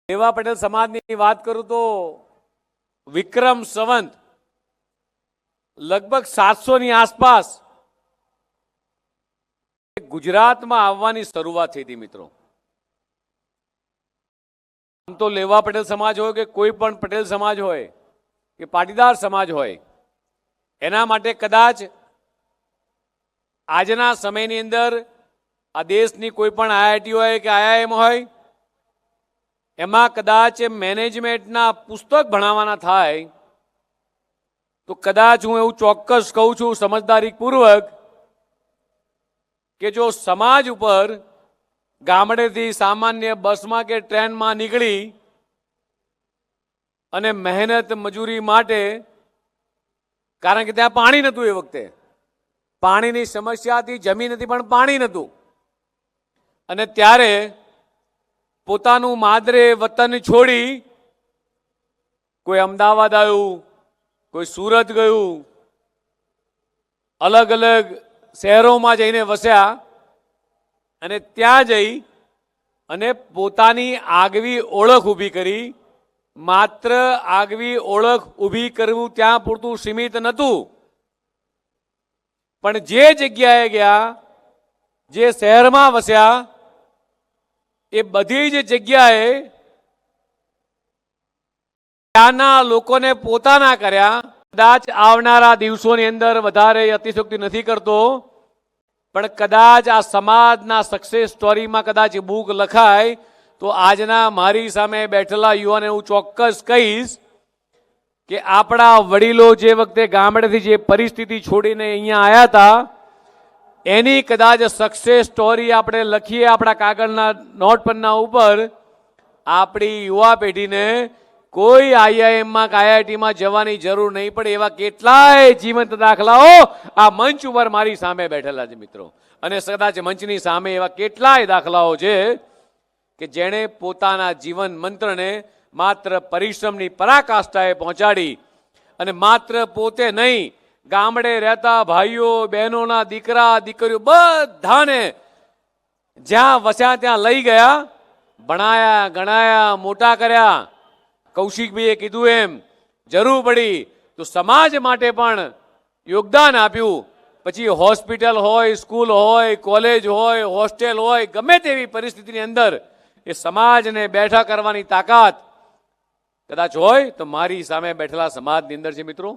લેવા પટેલ સમાજની વાત કરું તો વિક્રમ સંવંત લગભગ 700 ની આસપાસ ગુજરાતમાં આવવાની શરૂઆત થઈ હતી મિત્રો। આમ તો લેવા પટેલ સમાજ હોય કે કોઈ પણ પટેલ સમાજ હોય કે પાટીદાર સમાજ હોય, એના માટે કદાચ આજના સમયની અંદર આ દેશની કોઈ પણ આઈઆઈટી હોય કે આઈઆઈએમ હોય, એમાં કદાચ મેનેજમેન્ટના પુસ્તક ભણાવવાના થાય તો કદાચ હું એવું ચોક્કસ કહું છું સમજદારીપૂર્વક કે જો સમાજ ઉપર ગામડેથી સામાન્ય બસમાં કે ટ્રેનમાં નીકળી અને મહેનત મજૂરી માટે, કારણ કે ત્યાં પાણી નહોતું, એ વખતે પાણીની સમસ્યા હતી, જમીન હતી પણ પાણી નહોતું, અને ત્યારે પોતાનું માદરે વતન છોડી કોઈ અમદાવાદ આવ્યું, કોઈ સુરત ગયું, અલગ અલગ શહેરોમાં જઈને વસ્યા અને ત્યાં જઈ અને પોતાની આગવી ઓળખ ઊભી કરી। માત્ર આગવી ઓળખ ઊભી કરવું ત્યાં પૂરતું સીમિત નહોતું, પણ જે જગ્યાએ ગયા, જે શહેરમાં વસ્યા, એ બધી જ જગ્યાએ ત્યાંના લોકોને પોતાના કર્યા। કદાચ આવનારા દિવસોની અંદર વધારે અતિશયોક્તિ નથી કરતો, પણ કદાચ આ સમાજના સક્સેસ સ્ટોરીમાં કદાચ બુક લખાય તો આજના મારી સામે બેઠેલા યુવાને હું ચોક્કસ કહીશ કે આપણા વડીલો જે વખતે ગામડેથી જે પરિસ્થિતિ છોડીને અહીંયા આવ્યા હતા, એની કદાચ સક્સેસ સ્ટોરી આપણે લખીએ આપણા કાગળના નોટ પન્ના ઉપર, આપણી યુવા પેઢીને કોઈ આઈઆઈએમમાં કે આઈઆઈટીમાં જવાની જરૂર નહીં પડે એવા કેટલાય જીવંત દાખલાઓ આ મંચ ઉપર મારી સામે બેઠેલા છે મિત્રો। અને કદાચ મંચની સામે એવા કેટલાય દાખલાઓ છે કે જેણે પોતાના જીવન મંત્રને માત્ર પરિશ્રમની પરાકાષ્ઠાએ પહોંચાડી અને માત્ર પોતે નહીં, ગામડે રહેતા ભાઈઓ બહેનોના દીકરા દીકરીઓ બધાને જ્યાં વસ્યા ત્યાં લઈ ગયા, ભણાયા ગણાયા મોટા કર્યા। કૌશિકભાઈએ કીધું એમ જરૂર પડી તો સમાજ માટે પણ યોગદાન આપ્યું। પછી હોસ્પિટલ હોય, સ્કૂલ હોય, કોલેજ હોય, હોસ્ટેલ હોય, ગમે તેવી પરિસ્થિતિની અંદર એ સમાજને બેઠા કરવાની તાકાત કદાચ હોય તો મારી સામે બેઠેલા સમાજની અંદર છે મિત્રો।